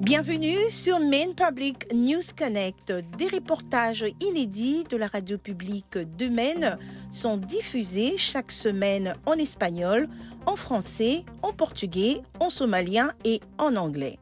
Bienvenue sur Maine Public News Connect. Des reportages inédits de la radio publique de Maine sont diffusés chaque semaine en espagnol, en français, en portugais, en somalien et en anglais.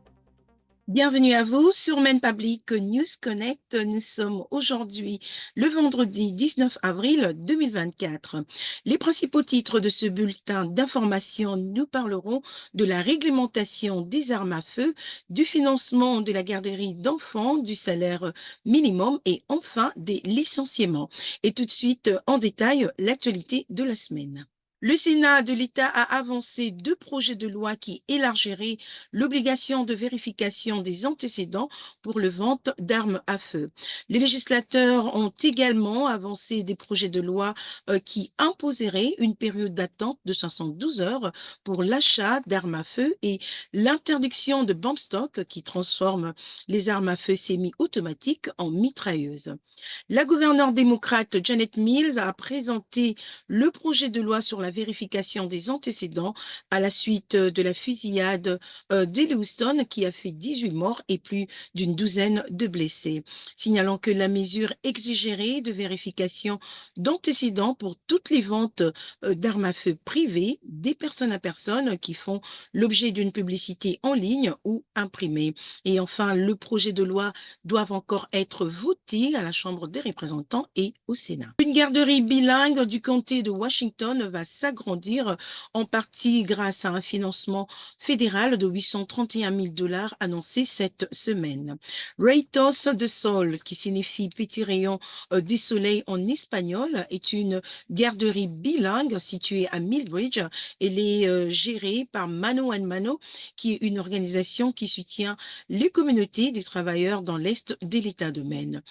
Bienvenue à vous sur Maine Public News Connect. Nous sommes aujourd'hui le vendredi 19 avril 2024. Les principaux titres de ce bulletin d'information, nous parlerons de la réglementation des armes à feu, du financement de la garderie d'enfants, du salaire minimum et enfin des licenciements. Et tout de suite, en détail, l'actualité de la semaine. Le Sénat de l'État a avancé 2 projets de loi qui élargiraient l'obligation de vérification des antécédents pour le vente d'armes à feu. Les législateurs ont également avancé des projets de loi qui imposeraient une période d'attente de 72 heures pour l'achat d'armes à feu et l'interdiction de bump stock qui transforme les armes à feu semi-automatiques en mitrailleuses. La gouverneure démocrate Janet Mills a présenté le projet de loi sur la vérification des antécédents à la suite de la fusillade d'Lewiston qui a fait 18 morts et plus d'une douzaine de blessés, signalant que la mesure exigerait de vérification d'antécédents pour toutes les ventes d'armes à feu privées des personnes à personne qui font l'objet d'une publicité en ligne ou imprimée. Et enfin, le projet de loi doit encore être voté à la Chambre des représentants et au Sénat. Une garderie bilingue du comté de Washington va s'agrandir en partie grâce à un financement fédéral de 831 000 $ annoncé cette semaine. Raitos de Sol, qui signifie petit rayon du soleil en espagnol, est une garderie bilingue située à Millbridge. Elle est gérée par Mano and Mano, qui est une organisation qui soutient les communautés des travailleurs dans l'est de l'État de Maine.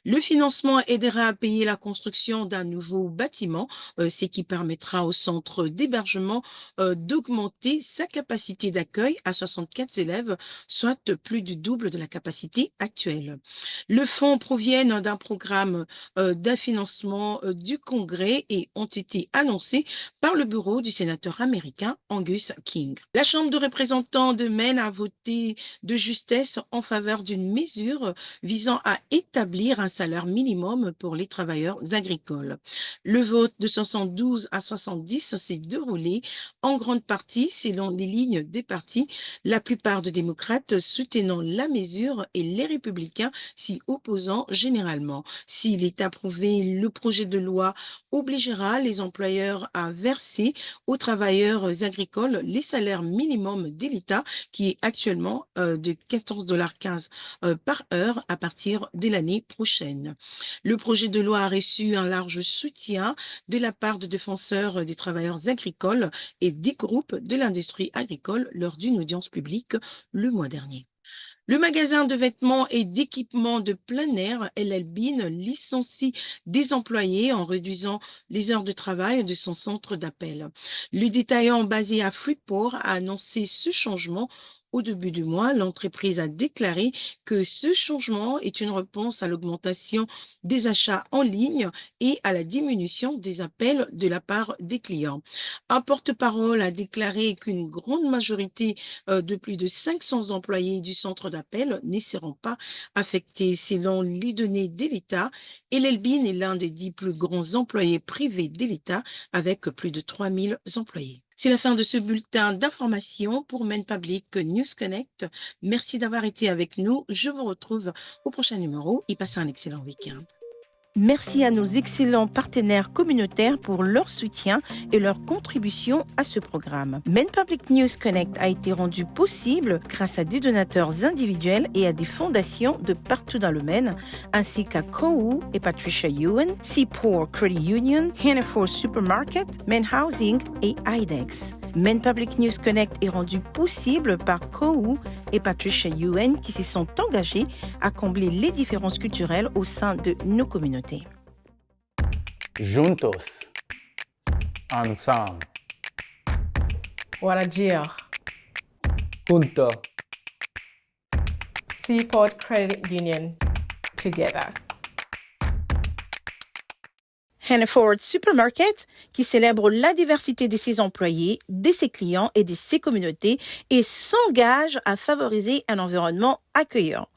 Le financement aidera à payer la construction d'un nouveau bâtiment, ce qui permettra au centre d'hébergement d'augmenter sa capacité d'accueil à 64 élèves, soit plus du double de la capacité actuelle. Le fonds proviennent d'un programme d'un financement du Congrès et ont été annoncés par le bureau du sénateur américain Angus King. La Chambre de représentants de Maine a voté de justesse en faveur d'une mesure visant à établir un salaire minimum pour les travailleurs agricoles. Le vote de 72 à 70 s'est déroulé en grande partie selon les lignes des partis, la plupart des démocrates soutenant la mesure et les républicains s'y opposant généralement. S'il est approuvé, le projet de loi obligera les employeurs à verser aux travailleurs agricoles les salaires minimums de l'État qui est actuellement de 14,15 $ par heure à partir de l'année prochaine. Le projet de loi a reçu un large soutien de la part de défenseurs des travailleurs agricoles et des groupes de l'industrie agricole lors d'une audience publique le mois dernier. Le magasin de vêtements et d'équipements de plein air, LL Bean, licencie des employés en réduisant les heures de travail de son centre d'appel. Le détaillant basé à Freeport a annoncé ce changement. Au début du mois, l'entreprise a déclaré que ce changement est une réponse à l'augmentation des achats en ligne et à la diminution des appels de la part des clients. Un porte-parole a déclaré qu'une grande majorité de plus de 500 employés du centre d'appel ne seront pas affectés selon les données de l'État. Et l'Elbin est l'un des 10 plus grands employés privés de l'État avec plus de 3000 employés. C'est la fin de ce bulletin d'information pour Maine Public News Connect. Merci d'avoir été avec nous. Je vous retrouve au prochain numéro et passez un excellent week-end. Merci à nos excellents partenaires communautaires pour leur soutien et leur contribution à ce programme. Maine Public News Connect a été rendu possible grâce à des donateurs individuels et à des fondations de partout dans le Maine, ainsi qu'à KOU et Patricia Ewan, Seaport Credit Union, Hannaford Supermarket, Maine Housing et IDEX. Maine Public News Connect est rendu possible par KOU et Patricia Ewan qui se sont engagés à combler les différences culturelles au sein de nos communautés. Juntos. Ensemble. Warajir. Junto. Seaport Credit Union. Together. Hannaford Supermarket, qui célèbre la diversité de ses employés, de ses clients et de ses communautés et s'engage à favoriser un environnement accueillant.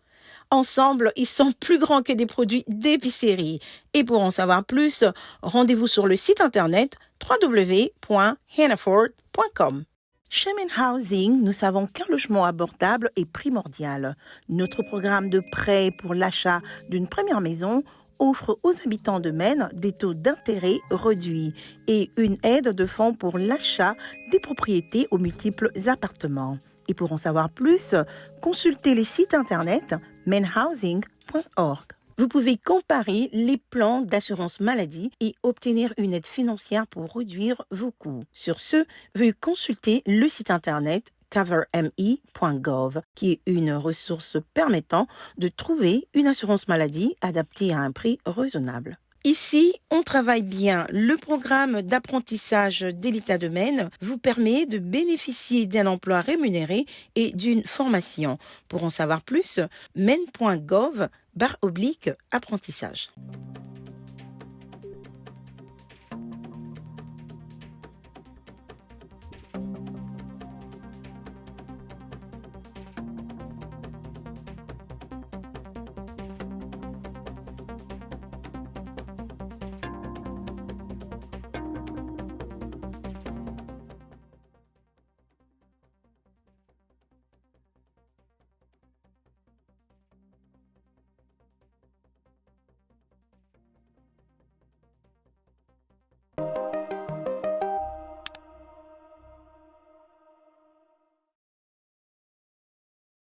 Ensemble, ils sont plus grands que des produits d'épicerie. Et pour en savoir plus, rendez-vous sur le site internet www.hannaford.com. Chez Main Housing, nous savons qu'un logement abordable est primordial. Notre programme de prêt pour l'achat d'une première maison offre aux habitants de Maine des taux d'intérêt réduits et une aide de fonds pour l'achat des propriétés aux multiples appartements. Et pour en savoir plus, consultez les sites internet mainhousing.org. Vous pouvez comparer les plans d'assurance maladie et obtenir une aide financière pour réduire vos coûts. Sur ce, veuillez consulter le site internet coverme.gov, qui est une ressource permettant de trouver une assurance maladie adaptée à un prix raisonnable. Ici, on travaille bien. Le programme d'apprentissage de l'État de Maine vous permet de bénéficier d'un emploi rémunéré et d'une formation. Pour en savoir plus, maine.gov/apprentissage.